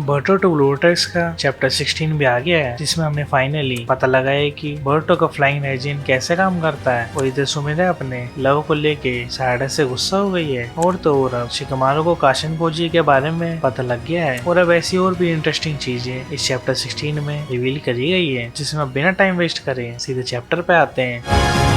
बर्टो to lotus का chapter 16 भी आ गया है, जिसमें हमने फाइनली पता लगाया कि बर्टो का फ्लाइंग रेजिन कैसे काम करता है। और इधर सुमिरा अपने लव को लेके सायडा से गुस्सा हो गई है। और तो और अब शिकमारू को काशिन कोजी के बारे में पता लग गया है। और अब ऐसी और भी इंटरेस्टिंग चीजें इस चैप्टर 16 में रिवील करी गई है, जिसमें अब बिना टाइम वेस्ट करे सीधे चैप्टर पे आते हैं।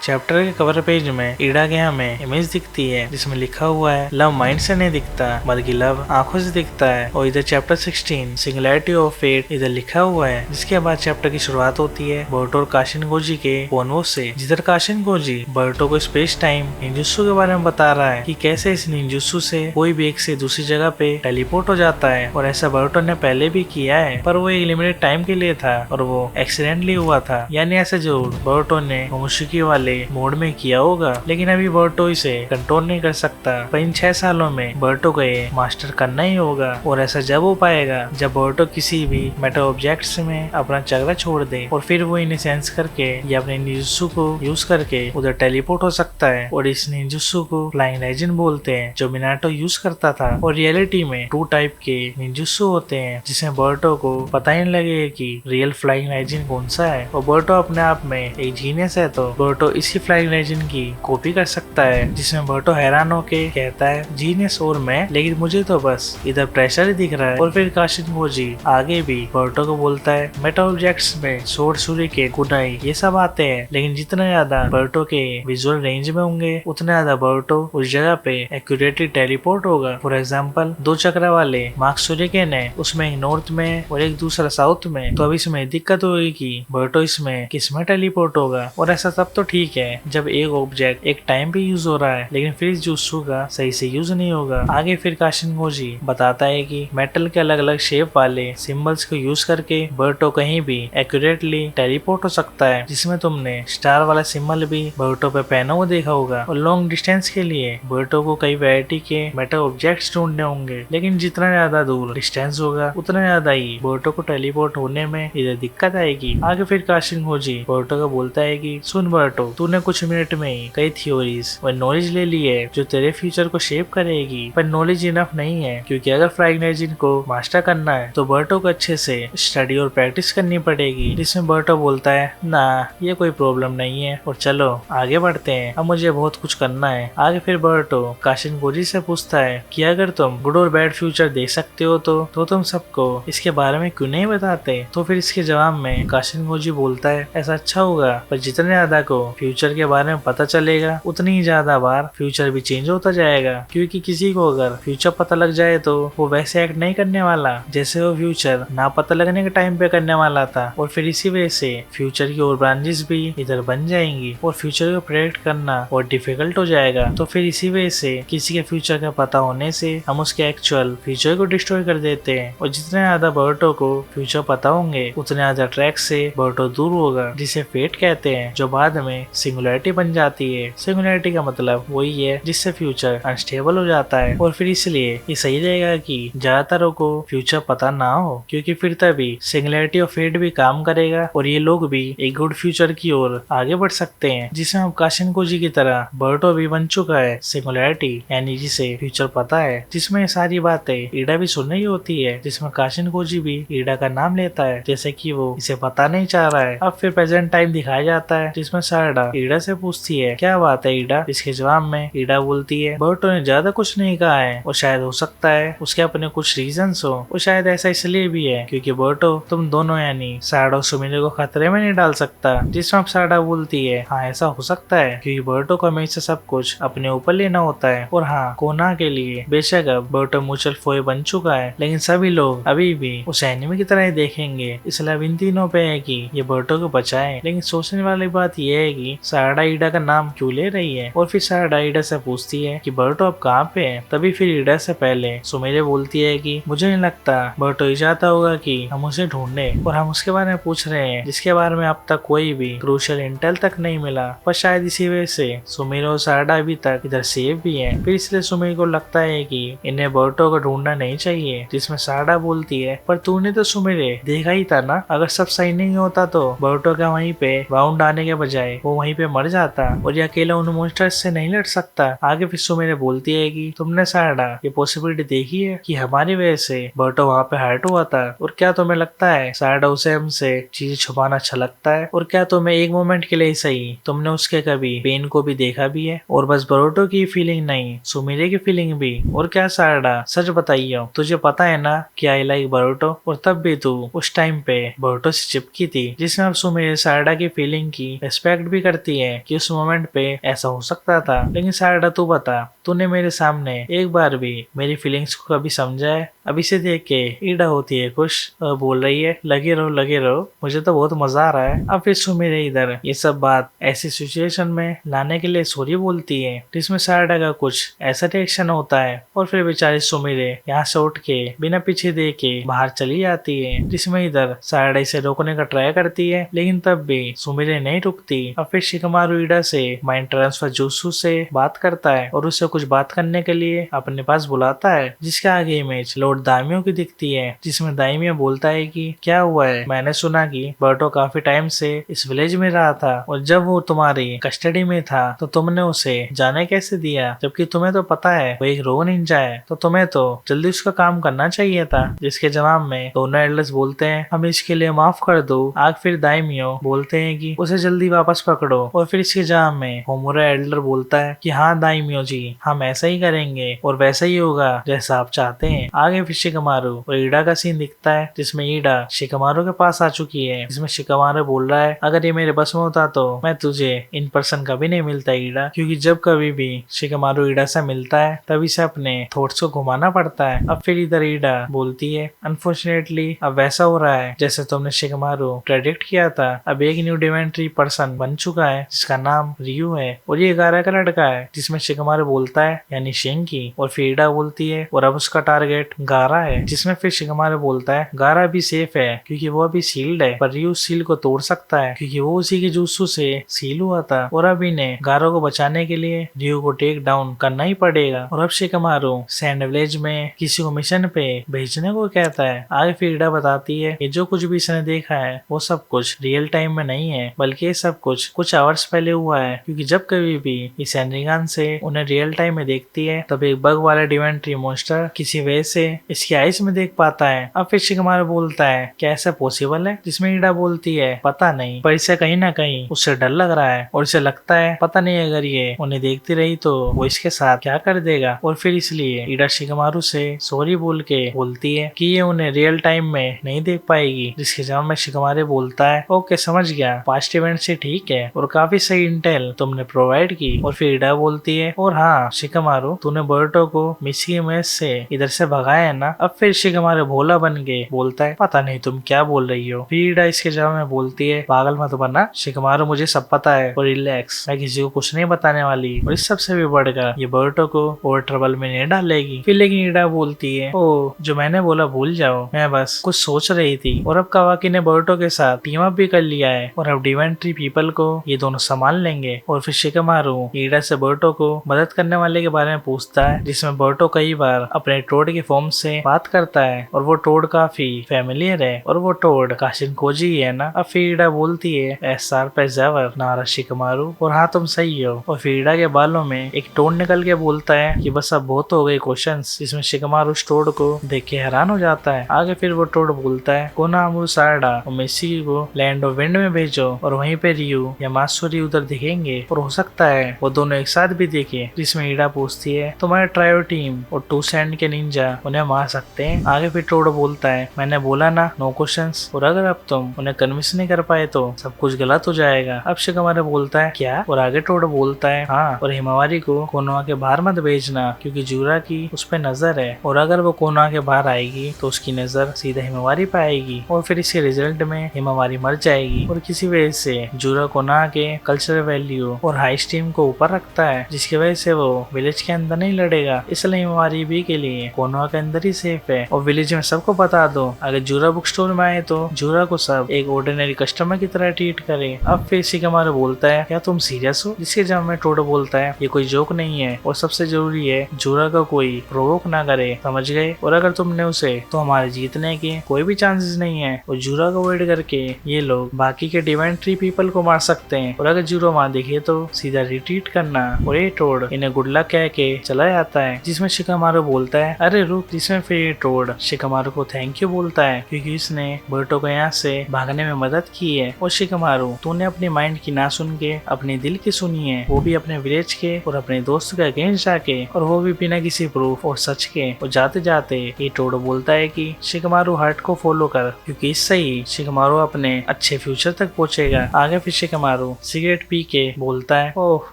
चैप्टर के कवर पेज में ईडा के हमें इमेज दिखती है, जिसमें लिखा हुआ है लव माइंड से नहीं दिखता बल्कि लव आंखों से दिखता है। और इधर चैप्टर 16 सिंगुलैरिटी ऑफ फेट इधर लिखा हुआ है, जिसके बाद चैप्टर की शुरुआत होती है बर्टो और काशिन कोजी के फोनवो से, जिधर काशिन कोजी बर्टो को स्पेस टाइम निंजुत्सु के बारे में बता रहा है कि कैसे इस निंजुत्सु से कोई भी एक से दूसरी जगह पे टेलीपोर्ट हो जाता है। और ऐसा बर्टो ने पहले भी किया है, पर वो एक लिमिटेड टाइम के लिए था और वो एक्सीडेंटली हुआ था। यानी ऐसे जो बर्टो ने मोमुशिकी वाले मोड में किया होगा, लेकिन अभी बर्टो इसे कंट्रोल नहीं कर सकता। पर इन 6 सालों में बर्टो को ये मास्टर करना ही होगा। और ऐसा जब हो पाएगा जब बर्टो किसी भी मेटल ऑब्जेक्ट्स में अपना चक्रा छोड़ दे, और फिर वो इन्हें सेंस करके या अपने निंजुत्सु को यूज करके उधर टेलीपोर्ट हो सकता है। और इस निंजुत्सु को फ्लाइंग रेजिन बोलते हैं, जो मिनाटो यूज करता था। और रियलिटी में 2 टाइप के निंजुत्सु होते हैं, जिसमें बर्टो को पता ही नहीं लगे कि रियल फ्लाइंग रेजिन कौन सा है। और बर्टो अपने आप में एक जीनियस है, तो बर्टो इसी फ्लाइंग रेजिन की कॉपी कर सकता है। जिसमें बर्टो हैरान होके कहता है जीनियस और मैं, लेकिन मुझे तो बस इधर प्रेशर ही दिख रहा है। और फिर काशिन कोजी आगे भी बर्टो को बोलता है मेटल ऑब्जेक्ट्स में स्वॉर्ड, सूर्य कुनाई ये सब आते हैं, लेकिन जितना ज्यादा बर्टो के विजुअल रेंज में होंगे उतना ज्यादा बर्टो उस जगह पे एक्यूरेटली टेलीपोर्ट होगा। फॉर एग्जाम्पल 2 चक्रा वाले मार्क सूर्यकेन है, उसमें एक नॉर्थ में और एक दूसरा साउथ में। तो अब इसमें दिक्कत होगी कि बर्टो इसमें किसमें टेलीपोर्ट होगा। और ऐसा तब तो ठीक है जब एक ऑब्जेक्ट एक टाइम पे यूज हो रहा है, लेकिन फिर इस जुत्सु का सही से यूज नहीं होगा। आगे फिर काशिन कोजी बताता है कि मेटल के अलग अलग शेप वाले सिंबल्स को यूज करके बर्टो कहीं भी एक्यूरेटली टेलीपोर्ट हो सकता है, जिसमें तुमने स्टार वाला सिंबल भी बर्टो पे पहना हुआ देखा होगा। और लॉन्ग डिस्टेंस के लिए बर्टो को कई वैरायटी के मेटल ऑब्जेक्ट्स ढूंढने होंगे, लेकिन जितना ज्यादा दूर डिस्टेंस होगा उतना ज्यादा ही बर्टो को टेलीपोर्ट होने में इधर दिक्कत आएगी। आगे फिर काशिन कोजी बर्टो को बोलता है कि सुन बर्टो, तूने कुछ मिनट में कई थ्योरीज और नॉलेज ले ली है जो तेरे फ्यूचर को शेप करेगी, पर नॉलेज इनफ नहीं है, क्योंकि अगर फ्लाइंग रेजिन को मास्टर करना है तो बर्टो को अच्छे से स्टडी और प्रैक्टिस करनी पड़ेगी। जिसमें बर्टो बोलता है ना, ये कोई प्रॉब्लम नहीं है और चलो आगे बढ़ते हैं, अब मुझे बहुत कुछ करना है। आगे फिर बर्टो काशिन कोजी से पूछता है कि अगर तुम गुड और बैड फ्यूचर देख सकते हो तो तुम सबको इसके बारे में क्यों नहीं बताते। तो फिर इसके जवाब में काशिन कोजी बोलता है ऐसा अच्छा होगा, पर जितने ज्यादा को फ्यूचर के बारे में पता चलेगा उतनी ही ज्यादा बार फ्यूचर भी चेंज होता जाएगा। क्योंकि किसी को अगर फ्यूचर पता लग जाए तो वो वैसे एक्ट नहीं करने वाला जैसे वो फ्यूचर ना पता लगने के टाइम पे करने वाला था। और फिर इसी वजह से फ्यूचर की और ब्रांचेस भी इधर बन जाएंगी और फ्यूचर को प्रेडिक्ट करना और डिफिकल्ट हो जाएगा। तो फिर इसी वजह से किसी के फ्यूचर का पता होने से हम उसके एक्चुअल फ्यूचर को डिस्ट्रॉय कर देते हैं। और जितने ज्यादा बर्टो को फ्यूचर पता होंगे उतने ज्यादा ट्रैक से बर्टो दूर होगा, जिसे फेट कहते हैं, जो बाद में सिंगुलैरिटी बन जाती है। सिंगुलैरिटी का मतलब वही है जिससे फ्यूचर अनस्टेबल हो जाता है। और फिर इसलिए ये सही रहेगा कि ज्यादातर को फ्यूचर पता ना हो, क्योंकि फिर तभी सिंगुलैरिटी ऑफ फेट भी काम करेगा और ये लोग भी एक गुड फ्यूचर की ओर आगे बढ़ सकते हैं। जिसमें अब काशिन कोजी की तरह बर्टो भी बन चुका है सिंगुलैरिटी, यानी जिसे फ्यूचर पता है। जिसमें सारी बातें ईडा भी सुन रही होती है, जिसमें काशिन कोजी भी ईडा का नाम लेता है जैसे कि वो इसे पता नहीं चाह रहा है। अब फिर प्रेजेंट टाइम दिखाया जाता है, जिसमें सायडा ईडा से पूछती है क्या बात है ईडा। इसके जवाब में ईडा बोलती है बर्टो ने ज्यादा कुछ नहीं कहा है और शायद हो सकता है उसके अपने कुछ रीजंस हो, और शायद ऐसा इसलिए भी है क्योंकि बर्टो तुम दोनों यानी सायडा और सुमिरे को खतरे में नहीं डाल सकता। जिसमें अब सायडा बोलती है हाँ ऐसा हो सकता है, क्योंकि बर्टो को हमेशा सब कुछ अपने ऊपर लेना होता है। और हाँ, कोना के लिए बेशक अब बर्टो म्यूचुअल फोए बन चुका है, लेकिन सभी लोग अभी भी उस एनिमे की तरह ही देखेंगे। इसलिए अब इन तीनों पे है कि ये बर्टो को बचाए। लेकिन सोचने वाली बात यह है कि सायडा ईडा का नाम क्यों ले रही है। और फिर सायडा ईडा से पूछती है कि बर्टो अब कहाँ पे है। तभी फिर ईडा से पहले सुमिरे बोलती है कि मुझे नहीं लगता बर्टो ये चाहता होगा कि हम उसे ढूंढे, और हम उसके बारे में पूछ रहे हैं जिसके बारे में अब तक कोई भी क्रूशियल इंटेल तक नहीं मिला। पर शायद इसी वजह से सुमिरे और सायडा अभी तक इधर सेफ भी है। फिर इसलिए सुमिरे को लगता है कि इन्हें बर्टो को ढूंढना नहीं चाहिए। जिसमें सायडा बोलती है पर तूने तो सुमिरे देखा ही था ना, अगर सब सही नहीं होता तो बर्टो का वहीं पे बाउंड आने के बजाय वो वहीं पे मर जाता और ये अकेला उन मॉन्स्टर्स से नहीं लड़ सकता। आगे फिर सुमिरे बोलती है कि तुमने सारा ये पॉसिबिलिटी देखी है कि हमारी वजह से बर्टो वहाँ पे हर्ट हुआ था, और क्या तुम्हें लगता है सारा उसे हमसे चीजें छुपाना अच्छा लगता है? और क्या तुम्हें एक मोमेंट के लिए सही तुमने उसके कभी पेन को भी देखा भी है? और बस बर्टो की फीलिंग नहीं, सुमिरे की फीलिंग भी। और क्या सारा सच बताइए, तुझे पता है ना कि आई लाइक बर्टो, और तब भी तू उस टाइम पे बर्टो से चिपकी थी, जिसमें अब सुमिरे सारा की फीलिंग की रिस्पेक्ट भी करती है कि उस मोमेंट पे ऐसा हो सकता था। लेकिन सारा तू बता, तूने मेरे सामने एक बार भी मेरी फीलिंग्स को कभी समझा है? अब इसे देख के ईडा होती है खुश और बोल रही है लगे रहो, मुझे तो बहुत मजा आ रहा है। अब फिर सुमिरे इधर ये सब बात ऐसी सिचुएशन में लाने के लिए सॉरी बोलती है, जिसमें सारा का कुछ ऐसा रिएक्शन होता है, और फिर बेचारी सुमिरे यहाँ से उठ के बिना पीछे देखे बाहर चली जाती है, जिसमें इधर सारा इसे रोकने का ट्राई करती है, लेकिन तब भी सुमिरे नहीं रुकती। अब फिर शिकमारू ईडा से माइंड ट्रांसफर जुत्सु से बात करता है और उससे कुछ बात करने के लिए अपने पास बुलाता है, जिसके आगे इमेज लॉर्ड दाइमियो की दिखती है, जिसमें दाइमियो बोलता है कि क्या हुआ है, मैंने सुना कि बर्टो काफी टाइम से इस विलेज में रहा था, और जब वो तुम्हारी कस्टडी में था तो तुमने उसे जाने कैसे दिया, जबकि तुम्हें तो पता है वो एक रो निंजा है, तो तुम्हें तो जल्दी उसका काम करना चाहिए था। जिसके जवाब में दोनों एल्डर्स बोलते हैं हम इसके लिए माफ कर दो। आग फिर दाइमियो बोलते हैं कि उसे जल्दी वापस पकड़ो, और फिर इसके जवाब में होमुरा एल्डर बोलता है कि हाँ दाइमियो जी, हम ऐसा ही करेंगे और वैसा ही होगा जैसा आप चाहते हैं। आगे फिर शिकमारू और ईडा का सीन दिखता है, जिसमें ईडा शिकमारू के पास आ चुकी है, जिसमें शिकमारू बोल रहा है अगर ये मेरे बस में होता तो मैं तुझे इन पर्सन कभी नहीं मिलता ईडा, क्योंकि जब कभी भी शिकमारू ईडा से मिलता है तभी से अपने थॉट्स को घुमाना पड़ता है। अब फिर इधर ईडा बोलती है अनफॉर्चुनेटली अब वैसा हो रहा है जैसे तुमने शिकमारू प्रेडिक्ट किया था, अब एक न्यू डिवेंट्री पर्सन बन चुका है जिसका नाम रियू है, और ये 11 का लड़का है, जिसमें शिकमारू बोलता है यानी शिंकी, और फिर ईडा बोलती है और अब उसका टारगेट गारा है, जिसमें फिर शिकमारू बोलता है गारा भी सेफ है क्योंकि वो अभी सील्ड है, पर रियू सील को तोड़ सकता है क्योंकि वो उसी के जुत्सु से सील हुआ था, और अब इन्हें गारो को बचाने के लिए रियू को टेक डाउन करना ही पड़ेगा। और अब शिकमारू सैंड विलेज में किसी को मिशन पे भेजने को कहता है। आगे फिर ईडा बताती है कि जो कुछ भी इसने देखा है वो सब कुछ रियल टाइम में नहीं है, बल्कि ये सब कुछ आवर्स पहले हुआ है, क्योंकि जब कभी भी इस सेंड्रिगान से उन्हें रियल टाइम में देखती है तब एक बग वाला डिवेंट्री मॉन्स्टर किसी वजह से इसकी आइस में देख पाता है। अब फिर शिकमारू बोलता है क्या ऐसा पॉसिबल है, जिसमें ईडा बोलती है पता नहीं, पर इसे कहीं ना कहीं उससे डर लग रहा है, और इसे लगता है पता नहीं अगर ये उन्हें देखती रही तो वो इसके साथ क्या कर देगा, और फिर इसलिए ईडा शिकमारू से सॉरी बोल के बोलती है कि ये उन्हें रियल टाइम में नहीं देख पाएगी, जिसके जवाब में शिकमारू बोलता है ओके समझ गया, पास्ट इवेंट से ठीक है और काफी सही इंटेल तुमने प्रोवाइड की। और फिर ईडा बोलती है और हाँ शिकमारू तूने बर्टो को मिसी मेस से इधर से भगाया है ना। अब फिर शिकमारू भोला बन के बोलता है पता नहीं तुम क्या बोल रही हो। फिर ईडा इसके जवाब में बोलती है पागल मत बनना शिकमारू, मुझे सब पता है और रिलैक्स, मैं किसी को कुछ नहीं बताने वाली, और इस सबसे भी बढ़कर ये बर्टो को और ट्रबल में नहीं डालेगी। फिर लेकिन ईडा बोलती है ओ जो मैंने बोला भूल जाओ, मैं बस कुछ सोच रही थी। और अब कावाकी ने बर्टो के साथ टीम अप भी कर लिया है और अब डिवेंट्री पीपल को ये दोनों संभाल लेंगे। और फिर शिकमारू ईडा से बर्टो को मदद करने वाले के बारे में पूछता है, जिसमें बर्टो कई बार अपने टोड के फॉर्म से बात करता है और वो टोड काफी फेमिलियर है, और वो टोड काशिनकोजी ही है ना। अब फिर ईडा बोलती है एसआर पे जावर नारा शिकमारू, और हाँ तुम सही हो। और फिर ईडा के बालों में एक टोड निकल के बोलता है कि बस अब बहुत हो गए क्वेश्चंस, जिसमें शिकमारू उस टोड को देख के हैरान हो जाता है। आगे फिर वो टोड बोलता है कोनामू सारडा और मेसी को लैंड ऑफ विंड में भेजो, और वहीं पे रियू या मासूरी उधर दिखेंगे, और हो सकता है वो दोनों एक साथ भी देखे। जिसमें ईडा पूछती है तुम्हारे ट्रायो टीम और टू सैंड के निंजा उन्हें मार सकते हैं। आगे फिर टोड बोलता है मैंने बोला ना नो क्वेश्चंस, और अगर अब तुम उन्हें कन्विंस नहीं कर पाए तो सब कुछ गलत हो जाएगा। अब शिकमारू बोलता है क्या, और आगे टोड बोलता है हाँ, और हिमावारी को कोनोहा के बाहर मत भेजना क्योंकि जूरा की उस पर नजर है, और अगर वो कोनोहा के बाहर आएगी तो उसकी नजर सीधा हिमावारी पे आएगी, और फिर इसके रिजल्ट में हिमावारी मर जाएगी। और किसी वजह से जूरा कोनोहा के कल्चरल वैल्यू और हाई स्टीम को ऊपर रखता है, जिसकी वजह से वो विलेज के अंदर नहीं लड़ेगा, इसलिए हिमावारी भी के लिए कोनोहा के अंदर ही सेफ है। और विलेज में सबको बता दो अगर जूरा बुक स्टोर में आए तो जूरा को सब एक ऑर्डिनरी कस्टमर की तरह ट्रीट करे। अब फिर शिकमारू बोलता है क्या तुम सीरियस हो, जिसके जवाब में टोड बोलता है ये कोई जोक नहीं है, और सबसे जरूरी है जूरा का कोई प्रोवोक ना करे, समझ गए, और अगर तुमने उसे तो हमारे जीतने के कोई भी चांसेस नहीं है, और जूरा को वेट करके ये लोग बाकी के डिवेंट्री पीपल को मार सकते करते हैं और अगर जीरो वहाँ दिखे तो सीधा रिट्रीट करना और ये टोड इन्हें गुड लक कह के चला जाता है, जिसमें शिकामारू बोलता है अरे रुक, जिसमें फिर ये टोड शिकामारू को थैंक यू बोलता है क्योंकि उसने बर्टो को यहाँ से भागने में मदद की है। और शिकामारू, तूने अपनी माइंड की ना सुन के अपने दिल की सुनी है, वो भी अपने विलेज के और अपने दोस्त के अगेंस्ट जाके, और वो भी बिना किसी प्रूफ और सच के। और जाते जाते ये टोड बोलता है कि शिकामारू हार्ट को फॉलो कर क्योंकि इससे ही शिकामारू अपने अच्छे फ्यूचर तक पहुंचेगा। आगे फिर शिकामारू सिगरेट पी के बोलता है ओह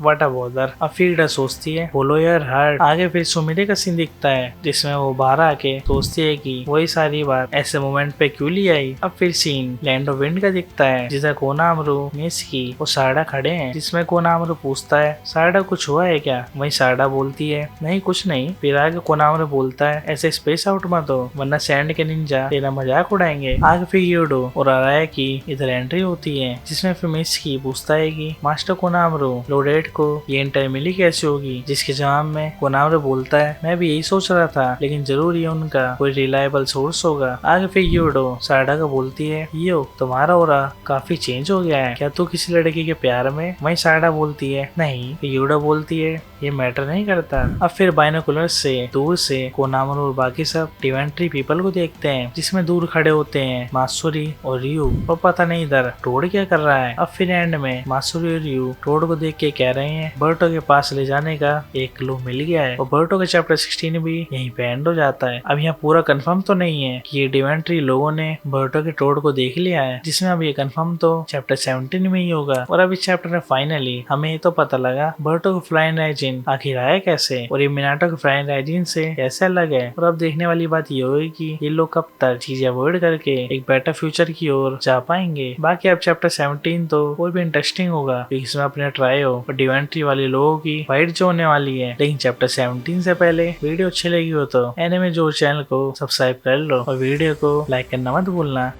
व्हाट अ बॉदर। अब फिर इडा सोचती है फॉलो योर हार्ट। आगे फिर सुमिरे का सीन दिखता है जिसमें वो बाहर आके सोचती है कि वही सारी बात ऐसे मोमेंट पे क्यों ली आई। अब फिर सीन लैंड ऑफ विंड का दिखता है जिसमें कोनामरू, मिसकी और सारडा खड़े हैं, जिसमें कोनामरू पूछता है सारडा कुछ हुआ है क्या। वही सारडा बोलती है नहीं कुछ नहीं। फिर आगे कोनामरू बोलता है ऐसे स्पेस आउट मत हो वरना सैंड के निंजा तेरा मजाक उड़ाएंगे। आगे फिर यूडो और अराया की इधर एंट्री होती है जिसमें फिर मिसकी पूछता है कि मास्टर कोनामरू लोडेट को ये एंट्री मिली कैसे होगी, जिसके जवाब में कोनामरू बोलता है मैं भी यही सोच रहा था लेकिन जरूर ये उनका कोई रिलायबल सोर्स होगा। आगे फिर यूडो सारडा को बोलती है यो तुम्हारा ओरा काफी चेंज हो गया है, क्या तू किसी लड़की के प्यार में। वही सारडा बोलती है नहीं। यूडो बोलती है ये मैटर नहीं करता। अब फिर बाइनोकुलर से दूर से कोनामरू और बाकी सब डिवेंट्री पीपल को देखते हैं जिसमें दूर खड़े होते हैं मासुरी और रियू, और पता नहीं इधर टोड क्या कर रहा है। अब फिर एंड में मासुरी और रियू टोड को देख के कह रहे हैं बर्टो के पास ले जाने का एक क्लू मिल गया है। और बर्टो का चैप्टर 16 भी यहीं पे एंड हो जाता है। अब यहाँ पूरा कंफर्म तो नहीं है कि ये डिवेंट्री लोगों ने बर्टो के टोड को देख लिया है, जिसमें अब ये कंफर्म तो चैप्टर 17 में ही होगा। और अब इस चैप्टर में फाइनली हमें ये तो पता लगा बर्टो को फ्लाइंग राइजिन आखिर आया कैसे और ये मिनाटो के फ्लाइंग राइजिन से कैसे अलग है। और अब देखने वाली बात ये होगी कि ये लोग कब तक चीजें अवॉइड करके एक बेटर फ्यूचर की ओर जा पाएंगे। बाकी अब चैप्टर 17 तो और भी इंटरेस्टिंग होगा क्योंकि इसमें अपने ट्रायो और डिवेंट्री वाले लोगों की फाइट जो होने वाली है। लेकिन चैप्टर 17 से पहले वीडियो अच्छी लगी हो तो एनिमे जो चैनल को सब्सक्राइब कर लो और वीडियो को लाइक करना मत भूलना।